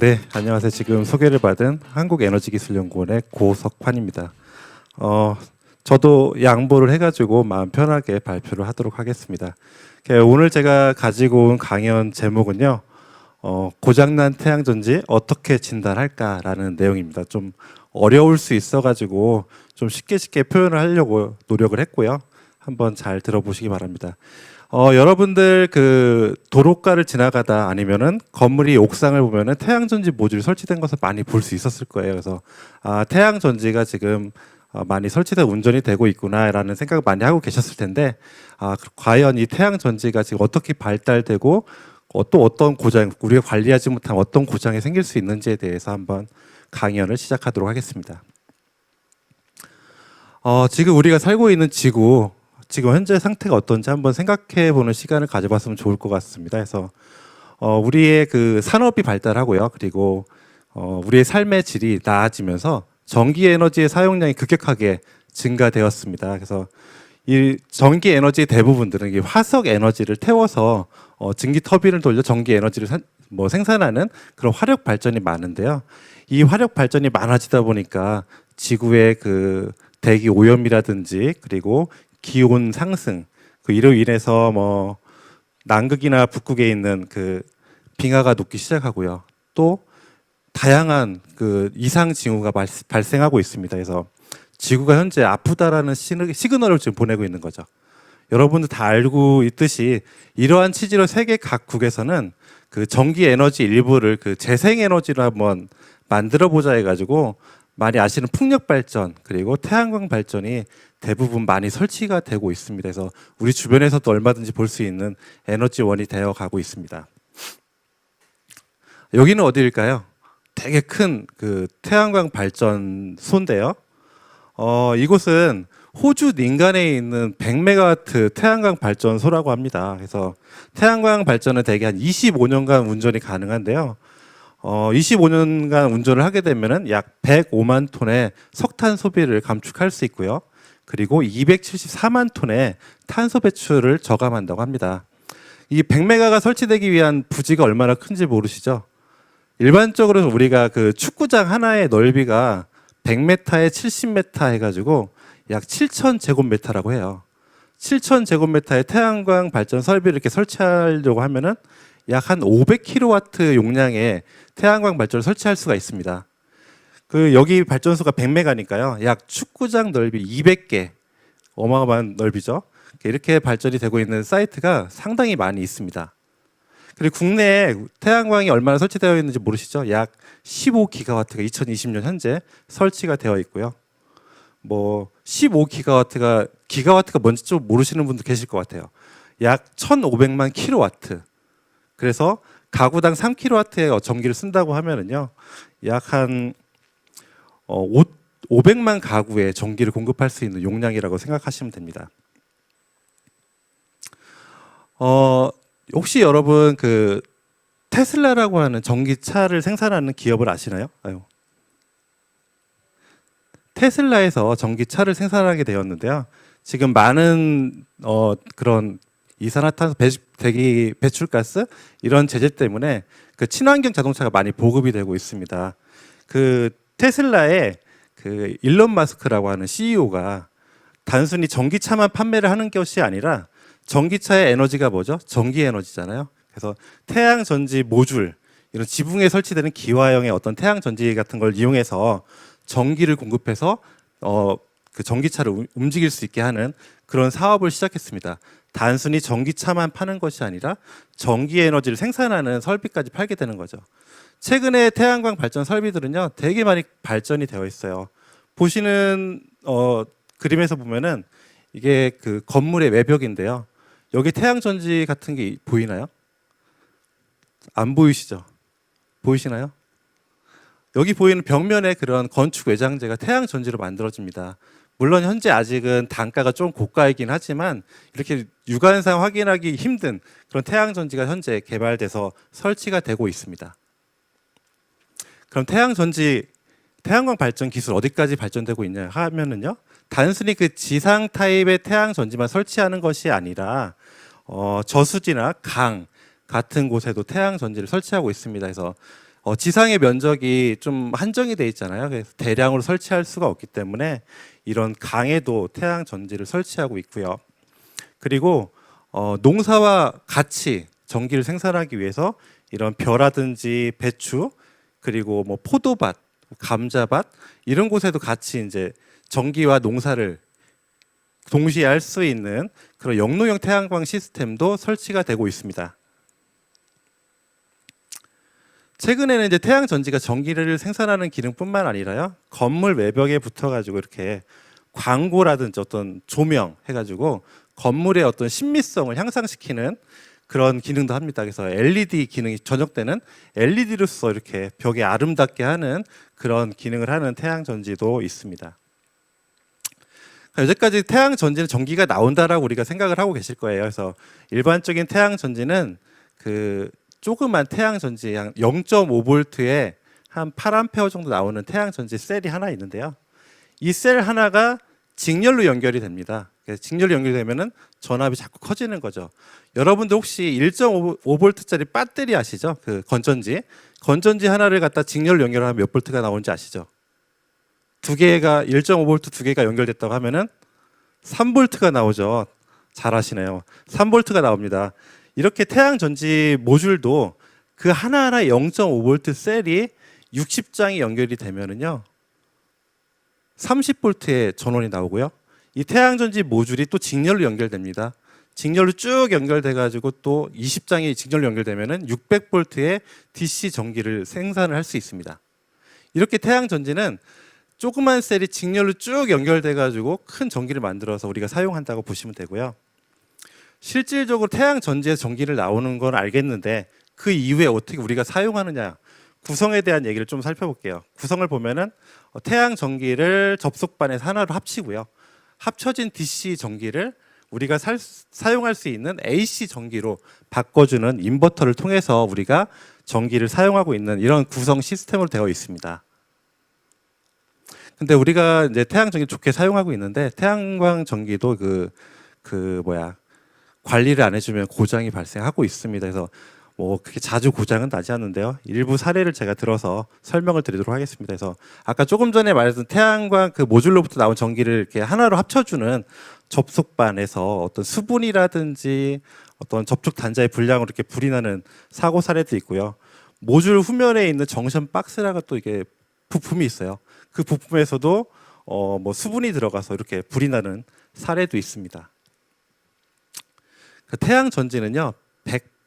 네, 안녕하세요. 지금 소개를 받은 한국에너지기술연구원의 고석환입니다. 저도 양보를 해가지고 마음 편하게 발표를 하도록 하겠습니다. 오늘 제가 가지고 온 강연 제목은요, 고장난 태양전지 어떻게 진단할까라는 내용입니다. 좀 어려울 수 있어가지고 좀 쉽게 표현을 하려고 노력을 했고요. 한번 잘 들어보시기 바랍니다. 여러분들 그 도로가를 지나가다 아니면은 건물이 옥상을 보면은 태양전지 모듈이 설치된 것을 많이 볼 수 있었을 거예요. 그래서 태양전지가 지금 많이 설치된 운전이 되고 있구나라는 생각을 많이 하고 계셨을 텐데, 과연 이 태양전지가 지금 어떻게 발달되고 또 어떤 고장, 우리가 관리하지 못한 어떤 고장이 생길 수 있는지에 대해서 한번 강연을 시작하도록 하겠습니다. 지금 우리가 살고 있는 지구, 지금 현재 상태가 어떤지 한번 생각해 보는 시간을 가져봤으면 좋을 것 같습니다. 그래서 우리의 그 산업이 발달하고요. 그리고 우리의 삶의 질이 나아지면서 전기 에너지의 사용량이 급격하게 증가되었습니다. 그래서 이 전기 에너지의 대부분들은 이 화석 에너지를 태워서 증기 터빈을 돌려 전기 에너지를 생산하는 그런 화력 발전이 많은데요. 이 화력 발전이 많아지다 보니까 지구의 그 대기 오염이라든지 그리고 기온 상승, 이로 인해서 남극이나 북극에 있는 그 빙하가 녹기 시작하고요. 또 다양한 그 이상 징후가 발생하고 있습니다. 그래서 지구가 현재 아프다라는 시그널을 지금 보내고 있는 거죠. 여러분들 다 알고 있듯이 이러한 취지로 세계 각국에서는 그 전기 에너지 일부를 그 재생 에너지로 한번 만들어 보자 해가지고 많이 아시는 풍력 발전 그리고 태양광 발전이 대부분 많이 설치가 되고 있습니다. 그래서 우리 주변에서도 얼마든지 볼 수 있는 에너지원이 되어 가고 있습니다. 여기는 어디일까요? 되게 큰 그 태양광 발전소인데요. 이곳은 호주 닌간에 있는 100메가와트 태양광 발전소라고 합니다. 그래서 태양광 발전은 대개 한 25년간 운전이 가능한데요. 25년간 운전을 하게 되면은 약 105만 톤의 석탄 소비를 감축할 수 있고요. 그리고 274만 톤의 탄소 배출을 저감한다고 합니다. 이 100메가가 설치되기 위한 부지가 얼마나 큰지 모르시죠? 일반적으로 우리가 그 축구장 하나의 넓이가 100m에 70m 해가지고 약 7,000제곱미터라고 해요. 7,000제곱미터의 태양광 발전 설비를 이렇게 설치하려고 하면은 약 한 500kW 용량의 태양광 발전을 설치할 수가 있습니다. 여기 발전소가 100메가니까요. 약 축구장 넓이 200개, 어마어마한 넓이죠. 이렇게 발전이 되고 있는 사이트가 상당히 많이 있습니다. 그리고 국내에 태양광이 얼마나 설치되어 있는지 모르시죠? 약 15기가와트가 2020년 현재 설치가 되어 있고요. 15기가와트가 뭔지 좀 모르시는 분도 계실 것 같아요. 약 1,500만 킬로와트. 그래서 가구당 3kW의 전기를 쓴다고 하면은요, 약 한 500만 가구에 전기를 공급할 수 있는 용량이라고 생각하시면 됩니다. 혹시 여러분 그 테슬라라고 하는 전기차를 생산하는 기업을 아시나요? 테슬라에서 전기차를 생산하게 되었는데요. 지금 많은 그런 이산화탄소 대기 배출가스 이런 제재 때문에 그 친환경 자동차가 많이 보급이 되고 있습니다. 그 테슬라의 그 일론 마스크라고 하는 CEO가 단순히 전기차만 판매를 하는 것이 아니라 전기차의 에너지가 뭐죠? 전기 에너지잖아요. 그래서 태양 전지 모듈, 이런 지붕에 설치되는 기화형의 어떤 태양 전지 같은 걸 이용해서 전기를 공급해서 그 전기차를 움직일 수 있게 하는 그런 사업을 시작했습니다. 단순히 전기차만 파는 것이 아니라 전기 에너지를 생산하는 설비까지 팔게 되는 거죠. 최근에 태양광 발전 설비들은요, 되게 많이 발전이 되어 있어요. 보시는 그림에서 보면은 이게 그 건물의 외벽인데요. 여기 태양 전지 같은 게 보이나요? 안 보이시죠? 보이시나요? 여기 보이는 벽면에 그런 건축 외장재가 태양 전지로 만들어집니다. 물론 현재 아직은 단가가 좀 고가이긴 하지만 이렇게 육안상 확인하기 힘든 그런 태양 전지가 현재 개발돼서 설치가 되고 있습니다. 그럼 태양광 발전 기술 어디까지 발전되고 있냐 하면은요, 단순히 그 지상 타입의 태양 전지만 설치하는 것이 아니라 저수지나 강 같은 곳에도 태양 전지를 설치하고 있습니다. 그래서 지상의 면적이 좀 한정이 돼 있잖아요. 그래서 대량으로 설치할 수가 없기 때문에 이런 강에도 태양 전지를 설치하고 있고요. 그리고 농사와 같이 전기를 생산하기 위해서 이런 벼라든지 배추, 그리고 뭐 포도밭, 감자밭 이런 곳에도 같이 이제 전기와 농사를 동시에 할 수 있는 그런 역로형 태양광 시스템도 설치가 되고 있습니다. 최근에는 이제 태양 전지가 전기를 생산하는 기능뿐만 아니라요, 건물 외벽에 붙어가지고 이렇게 광고라든지 어떤 조명 해가지고 건물의 어떤 신미성을 향상시키는 그런 기능도 합니다. 그래서 LED 기능이 전역되는 LED로서 이렇게 벽에 아름답게 하는 그런 기능을 하는 태양 전지도 있습니다. 여태까지 태양 전지는 전기가 나온다라고 우리가 생각을 하고 계실 거예요. 그래서 일반적인 태양 전지는 그 조그만 태양 전지 한 0.5V에 한 8A 정도 나오는 태양 전지 셀이 하나 있는데요. 이 셀 하나가 직렬로 연결이 됩니다. 그래서 직렬로 연결되면은 전압이 자꾸 커지는 거죠. 여러분들 혹시 1.5V짜리 배터리 아시죠? 그 건전지 하나를 갖다 직렬로 연결하면 몇 볼트가 나오는지 아시죠? 1.5V 두 개가 연결됐다고 하면은 3V가 나오죠. 잘 아시네요. 3V가 나옵니다. 이렇게 태양 전지 모듈도 그 하나하나 0.5V 셀이 60장이 연결이 되면은요, 30V의 전원이 나오고요. 이 태양 전지 모듈이 또 직렬로 연결됩니다. 직렬로 쭉 연결돼 가지고 또 20장이 직렬로 연결되면은 600V의 DC 전기를 생산을 할 수 있습니다. 이렇게 태양 전지는 조그만 셀이 직렬로 쭉 연결돼 가지고 큰 전기를 만들어서 우리가 사용한다고 보시면 되고요. 실질적으로 태양 전지에서 전기를 나오는 건 알겠는데 그 이후에 어떻게 우리가 사용하느냐, 구성에 대한 얘기를 좀 살펴볼게요. 구성을 보면은 태양 전기를 접속반에서 하나로 합치고요. 합쳐진 DC 전기를 우리가 사용할 수 있는 AC 전기로 바꿔주는 인버터를 통해서 우리가 전기를 사용하고 있는 이런 구성 시스템으로 되어 있습니다. 근데 우리가 이제 태양 전기 좋게 사용하고 있는데 태양광 전기도 관리를 안 해주면 고장이 발생하고 있습니다. 그래서 뭐 그렇게 자주 고장은 나지 않는데요. 일부 사례를 제가 들어서 설명을 드리도록 하겠습니다. 그래서 아까 조금 전에 말했던 태양광 그 모듈로부터 나온 전기를 이렇게 하나로 합쳐주는 접속반에서 어떤 수분이라든지 어떤 접촉 단자의 불량으로 이렇게 불이 나는 사고 사례도 있고요. 모듈 후면에 있는 정션 박스라가 또 이게 부품이 있어요. 그 부품에서도 뭐 수분이 들어가서 이렇게 불이 나는 사례도 있습니다. 그 태양 전지는요,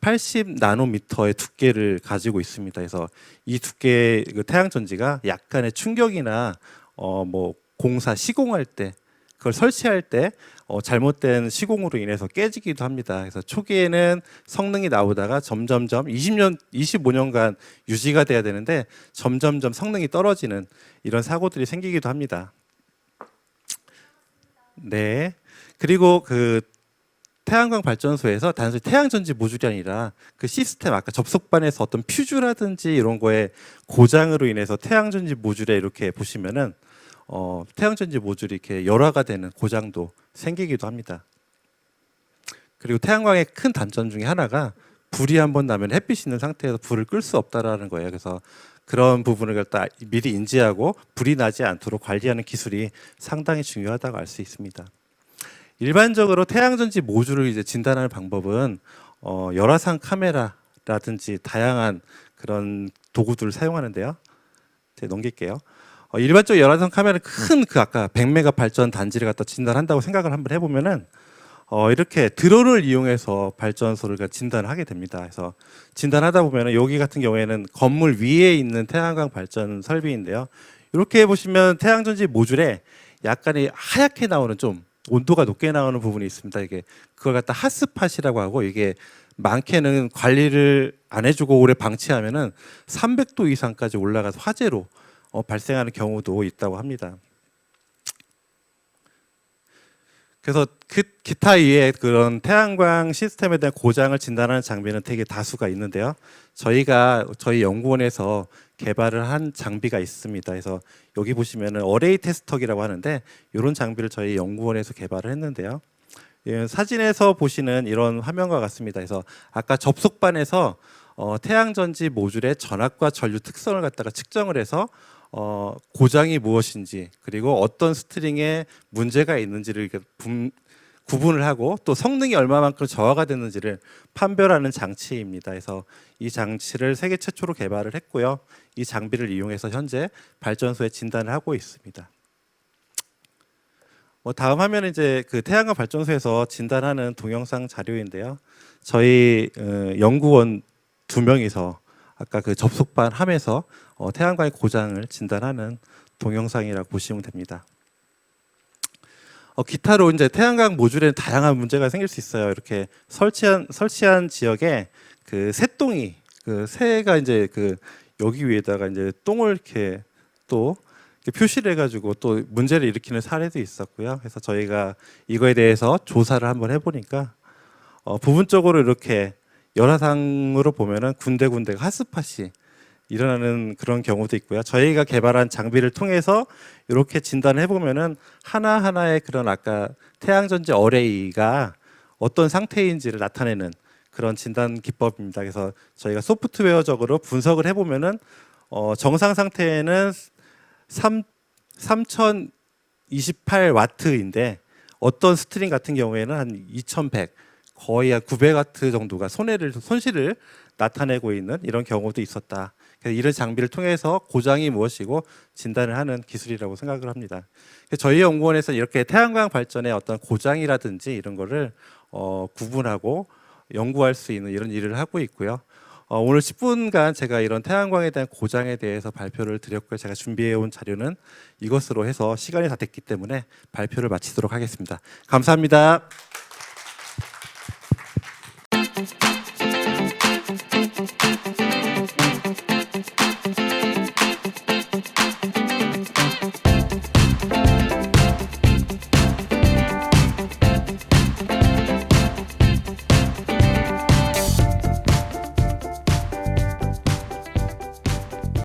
180 나노미터의 두께를 가지고 있습니다. 그래서 이 두께 그 태양 전지가 약간의 충격이나 뭐 공사 시공할 때, 그걸 설치할 때 잘못된 시공으로 인해서 깨지기도 합니다. 그래서 초기에는 성능이 나오다가 점점점 25년간 유지가 돼야 되는데 점점점 성능이 떨어지는 이런 사고들이 생기기도 합니다. 네. 그리고 그 태양광 발전소에서 단순히 태양 전지 모듈이 아니라 그 시스템, 아까 접속반에서 어떤 퓨즈라든지 이런 거에 고장으로 인해서 태양 전지 모듈에 이렇게 보시면은 태양 전지 모듈이 이렇게 열화가 되는 고장도 생기기도 합니다. 그리고 태양광의 큰 단점 중에 하나가 불이 한번 나면 햇빛이 있는 상태에서 불을 끌 수 없다라는 거예요. 그래서 그런 부분을 갖다 미리 인지하고 불이 나지 않도록 관리하는 기술이 상당히 중요하다고 알 수 있습니다. 일반적으로 태양전지 모듈을 이제 진단하는 방법은 열화상 카메라라든지 다양한 그런 도구들을 사용하는데요. 제가 넘길게요. 일반적으로 열화상 카메라는 큰 그 아까 100메가 발전 단지를 갖다 진단한다고 생각을 한번 해보면은 이렇게 드론을 이용해서 발전소를 진단을 하게 됩니다. 그래서 진단하다 보면은 여기 같은 경우에는 건물 위에 있는 태양광 발전 설비인데요. 이렇게 보시면 태양전지 모듈에 약간의 하얗게 나오는 좀 온도가 높게 나오는 부분이 있습니다. 이게 그걸 갖다 핫스팟이라고 하고, 이게 많게는 관리를 안 해주고 오래 방치하면은 300도 이상까지 올라가서 화재로 발생하는 경우도 있다고 합니다. 그래서 기타 이외에 그런 태양광 시스템에 대한 고장을 진단하는 장비는 되게 다수가 있는데요. 저희 연구원에서 개발을 한 장비가 있습니다. 그래서 여기 보시면은 어레이 테스터기라고 하는데 이런 장비를 저희 연구원에서 개발을 했는데요. 예, 사진에서 보시는 이런 화면과 같습니다. 그래서 아까 접속반에서 태양전지 모듈의 전압과 전류 특성을 갖다가 측정을 해서 고장이 무엇인지 그리고 어떤 스트링에 문제가 있는지를 이렇게 구분을 하고 또 성능이 얼마만큼 저하가 됐는지를 판별하는 장치입니다. 그래서 이 장치를 세계 최초로 개발을 했고요. 이 장비를 이용해서 현재 발전소에 진단을 하고 있습니다. 다음 화면은 이제 그 태양광 발전소에서 진단하는 동영상 자료인데요. 저희 연구원 2명이서 아까 그 접속반 함에서 태양광의 고장을 진단하는 동영상이라고 보시면 됩니다. 기타로 이제 태양광 모듈에는 다양한 문제가 생길 수 있어요. 이렇게 설치한 지역에 그 새똥이 그 새가 이제 그 여기 위에다가 이제 똥을 이렇게 또 이렇게 표시를 해가지고 또 문제를 일으키는 사례도 있었고요. 그래서 저희가 이거에 대해서 조사를 한번 해보니까 부분적으로 이렇게 열화상으로 보면은 군데군데 핫스팟이 일어나는 그런 경우도 있고요. 저희가 개발한 장비를 통해서 이렇게 진단을 해보면은 하나하나의 그런 아까 태양전지 어레이가 어떤 상태인지를 나타내는 그런 진단 기법입니다. 그래서 저희가 소프트웨어적으로 분석을 해보면은 정상 상태에는 3028와트인데 어떤 스트링 같은 경우에는 한 2100, 거의 한 900와트 정도가 손실을 나타내고 있는 이런 경우도 있었다. 그래서 이런 장비를 통해서 고장이 무엇이고 진단을 하는 기술이라고 생각을 합니다. 저희 연구원에서 이렇게 태양광 발전의 어떤 고장이라든지 이런 거를 구분하고 연구할 수 있는 이런 일을 하고 있고요. 오늘 10분간 제가 이런 태양광에 대한 고장에 대해서 발표를 드렸고요. 제가 준비해 온 자료는 이것으로 해서 시간이 다 됐기 때문에 발표를 마치도록 하겠습니다. 감사합니다.